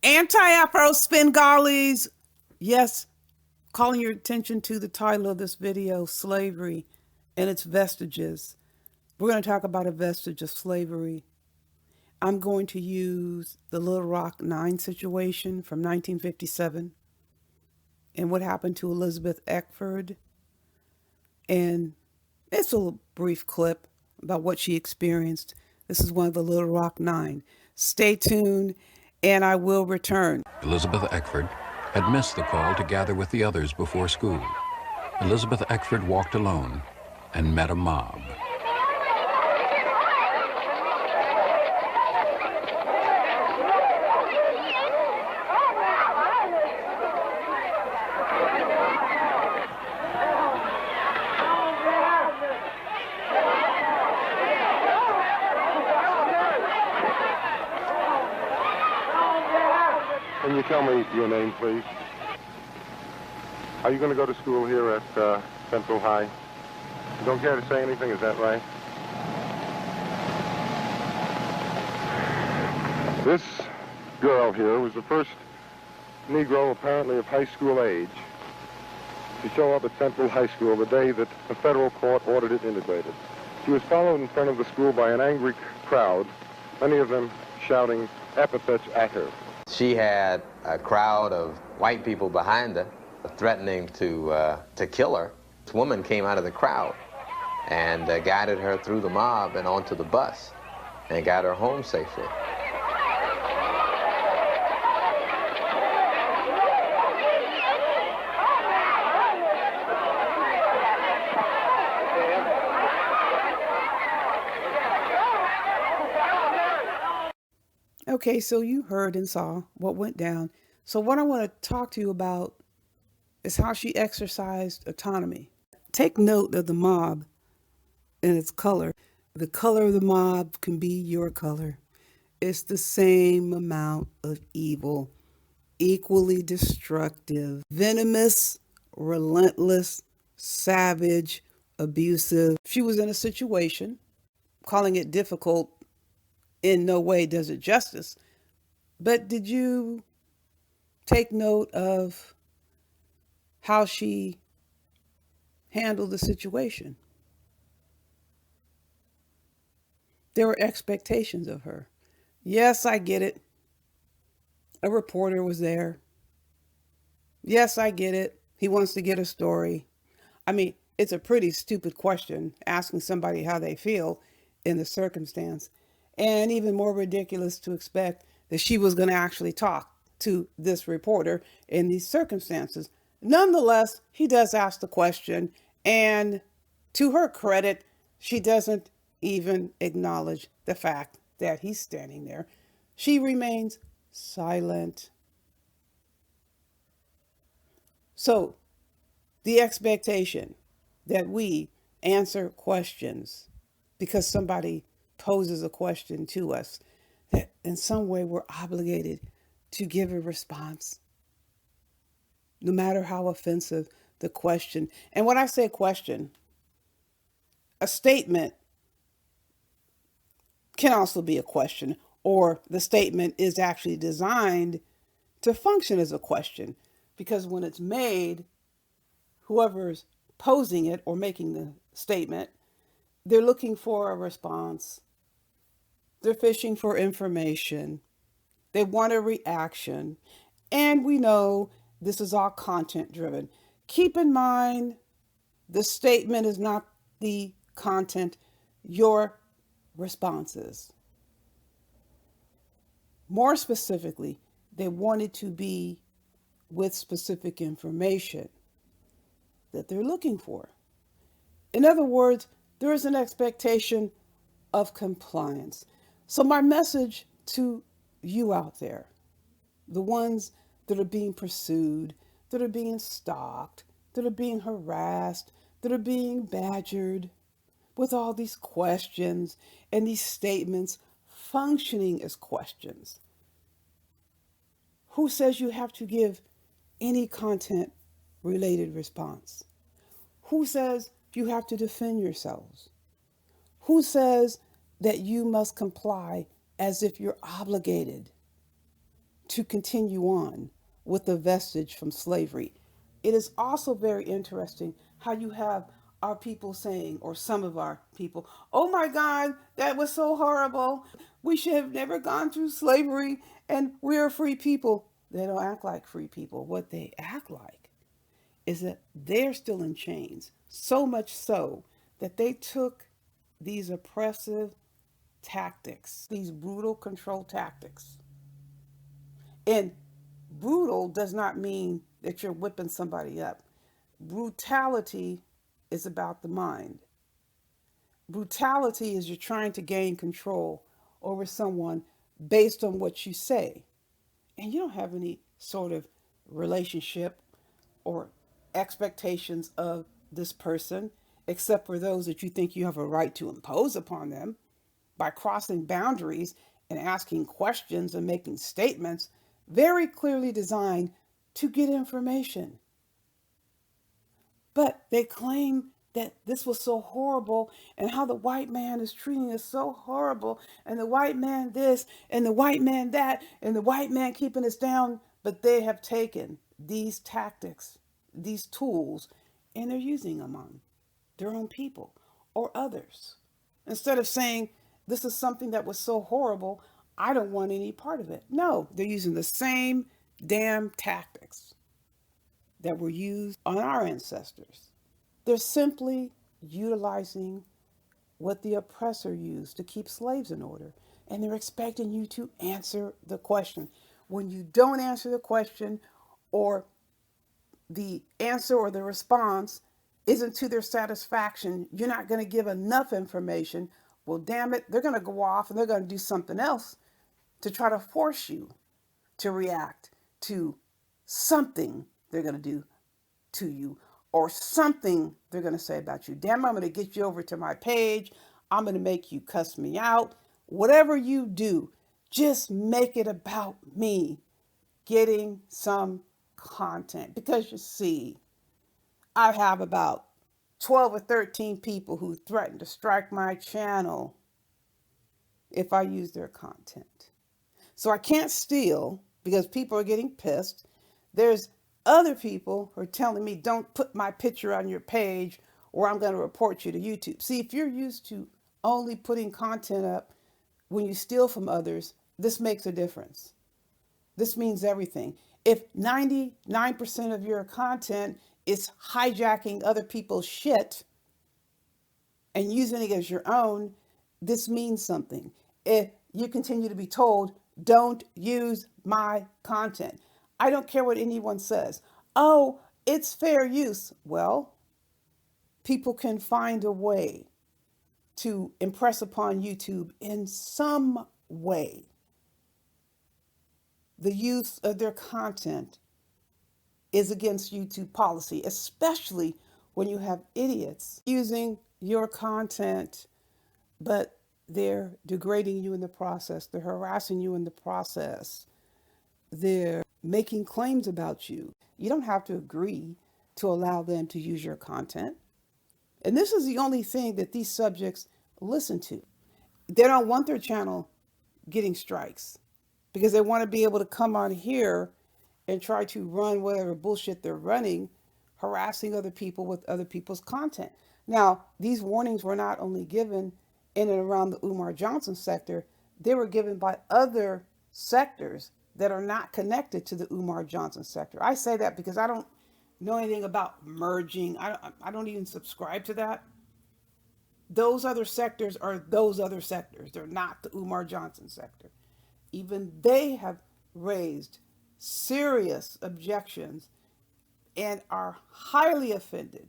Anti-Afro Spingallies. Yes, calling your attention to the title of this video, Slavery and its Vestiges. We're going to talk about a vestige of slavery. I'm going to use the Little Rock 9 situation from 1957 and what happened to Elizabeth Eckford. And it's a brief clip about what she experienced. This is one of the Little Rock 9. Stay tuned, and I will return. Elizabeth Eckford had missed the call to gather with the others before school. Elizabeth Eckford walked alone and met a mob. Can you tell me your name, please? Are you going to go to school here at Central High? You don't care to say anything, is that right? This girl here was the first Negro, apparently of high school age, to show up at Central High School the day that the federal court ordered it integrated. She was followed in front of the school by an angry crowd, many of them shouting epithets at her. She had a crowd of white people behind her, threatening to kill her. This woman came out of the crowd and guided her through the mob and onto the bus and got her home safely. Okay, so you heard and saw what went down. So what I want to talk to you about is how she exercised autonomy. Take note of the mob and its color. The color of the mob can be your color. It's the same amount of evil, equally destructive, venomous, relentless, savage, abusive. She was in a situation, calling it difficult in no way does it justice. But did you take note of how she handled the situation? There were expectations of her. Yes, I get it. A reporter was there. Yes, I get it. He wants to get a story. I mean, it's a pretty stupid question, asking somebody how they feel in the circumstance. And even more ridiculous to expect that she was going to actually talk to this reporter in these circumstances. Nonetheless, he does ask the question, and to her credit, she doesn't even acknowledge the fact that he's standing there. She remains silent. So, the expectation that we answer questions because somebody poses a question to us, that in some way we're obligated to give a response, no matter how offensive the question. And when I say question, a statement can also be a question, or the statement is actually designed to function as a question, because when it's made, whoever's posing it or making the statement, they're looking for a response. They're fishing for information. They want a reaction. And we know this is all content driven. Keep in mind, the statement is not the content, your responses. More specifically, they wanted to be with specific information that they're looking for. In other words, there is an expectation of compliance. So my message to you out there, the ones that are being pursued, that are being stalked, that are being harassed, that are being badgered with all these questions and these statements functioning as questions. Who says you have to give any content related response? Who says you have to defend yourselves? Who says that you must comply as if you're obligated? to continue on with the vestige from slavery. It is also very interesting how you have our people saying, or some of our people, oh my God, that was so horrible. We should have never gone through slavery and we're free people. They don't act like free people. What they act like is that they're still in chains, so much so that they took these oppressive tactics, these brutal control tactics. And brutal does not mean that you're whipping somebody up. Brutality is about the mind. Brutality is you're trying to gain control over someone based on what you say. And you don't have any sort of relationship or expectations of this person, except for those that you think you have a right to impose upon them by crossing boundaries and asking questions and making statements very clearly designed to get information. But they claim that this was so horrible and how the white man is treating us so horrible and the white man this and the white man that and the white man keeping us down. But they have taken these tactics, these tools, and they're using them on their own people or others. Instead of saying, this is something that was so horrible, I don't want any part of it. No, they're using the same damn tactics that were used on our ancestors. They're simply utilizing what the oppressor used to keep slaves in order. And they're expecting you to answer the question. When you don't answer the question, or the answer or the response isn't to their satisfaction, you're not going to give enough information. Well, damn it, they're going to go off and they're going to do something else to try to force you to react to something they're going to do to you or something they're going to say about you. Damn, I'm going to get you over to my page. I'm going to make you cuss me out. Whatever you do, just make it about me getting some content. Because you see, I have about 12 or 13 people who threaten to strike my channel if I use their content. So I can't steal because people are getting pissed. There's other people who are telling me, don't put my picture on your page or I'm going to report you to YouTube. See, if you're used to only putting content up when you steal from others, this makes a difference. This means everything. If 99% of your content is hijacking other people's shit and using it as your own, this means something. If you continue to be told, don't use my content, I don't care what anyone says. Oh, it's fair use. Well, people can find a way to impress upon YouTube in some way the use of their content is against YouTube policy, especially when you have idiots using your content, but they're degrading you in the process, they're harassing you in the process, they're making claims about you. You don't have to agree to allow them to use your content. And this is the only thing that these subjects listen to. They don't want their channel getting strikes because they want to be able to come on here and try to run whatever bullshit they're running, harassing other people with other people's content. Now, these warnings were not only given in and around the Umar Johnson sector, they were given by other sectors that are not connected to the Umar Johnson sector. I say that because I don't know anything about merging. I don't even subscribe to that. Those other sectors are those other sectors. They're not the Umar Johnson sector. Even they have raised serious objections and are highly offended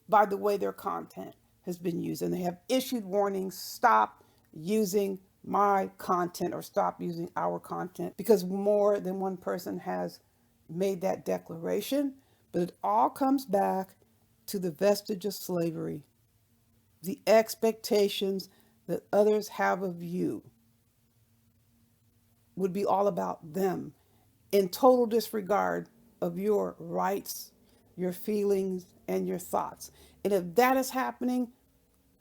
by the way their content has been used. And they have issued warnings, stop using my content or stop using our content, because more than one person has made that declaration. But it all comes back to the vestige of slavery, the expectations that others have of you would be all about them in total disregard of your rights, your feelings, and your thoughts. And if that is happening,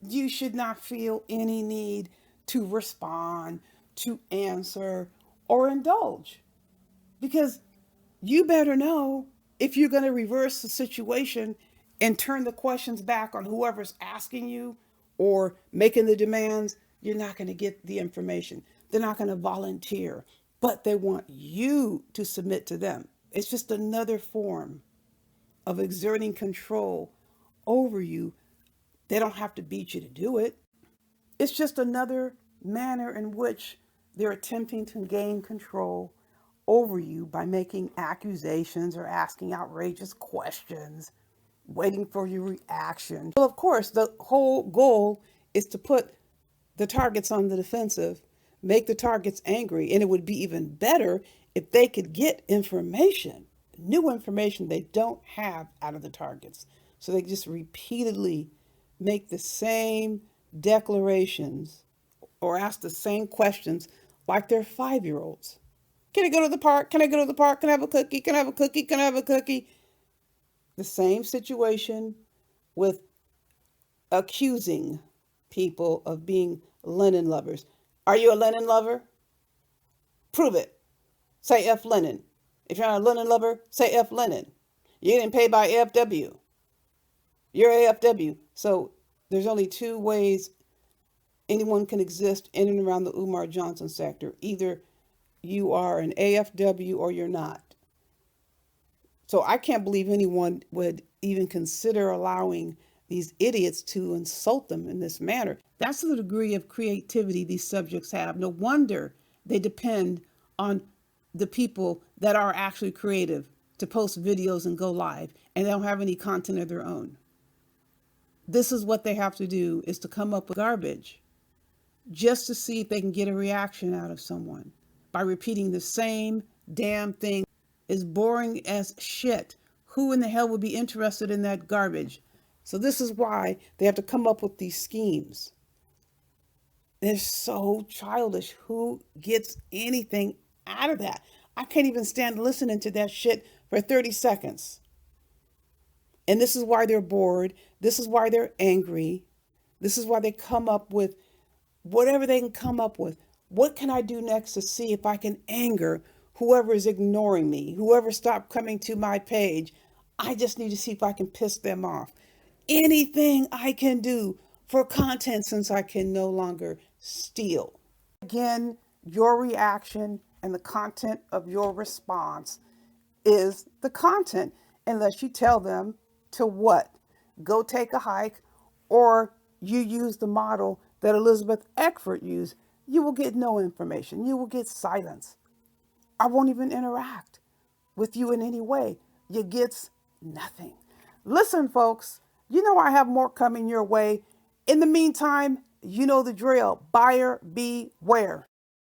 you should not feel any need to respond, to answer, or indulge. Because you better know if you're going to reverse the situation and turn the questions back on whoever's asking you or making the demands, you're not going to get the information. They're not going to volunteer, but they want you to submit to them. It's just another form of exerting control over you. They don't have to beat you to do it. It's just another manner in which they're attempting to gain control over you by making accusations or asking outrageous questions, waiting for your reaction. Well, of course, the whole goal is to put the targets on the defensive, make the targets angry, and it would be even better if they could get information, new information they don't have out of the targets. So they just repeatedly make the same declarations or ask the same questions like they're 5-year-olds. Can I go to the park? Can I go to the park? Can I have a cookie? Can I have a cookie? Can I have a cookie? The same situation with accusing people of being Lenin lovers. Are you a Lenin lover? Prove it. Say F Lenin. If you're not a Lenin lover, say F Lenin. You didn't pay by AFW. You're AFW. So there's only two ways anyone can exist in and around the Umar Johnson sector. Either you are an AFW or you're not. So I can't believe anyone would even consider allowing these idiots to insult them in this manner. That's the degree of creativity these subjects have. No wonder they depend on the people that are actually creative to post videos and go live, and they don't have any content of their own. This is what they have to do, is to come up with garbage just to see if they can get a reaction out of someone by repeating the same damn thing. Is boring as shit. Who in the hell would be interested in that garbage? So this is why they have to come up with these schemes. They're so childish. Who gets anything out of that? I can't even stand listening to that shit for 30 seconds. And this is why they're bored. This is why they're angry. This is why they come up with whatever they can come up with. What can I do next to see if I can anger whoever is ignoring me, whoever stopped coming to my page? I just need to see if I can piss them off. Anything I can do for content, since I can no longer steal. Again, your reaction and the content of your response is the content, unless you tell them to what? Go take a hike, or you use the model that Elizabeth Eckford used. You will get no information. You will get silence. I won't even interact with you in any way. You get nothing. Listen, folks, you know I have more coming your way. In the meantime, you know the drill. Buyer beware.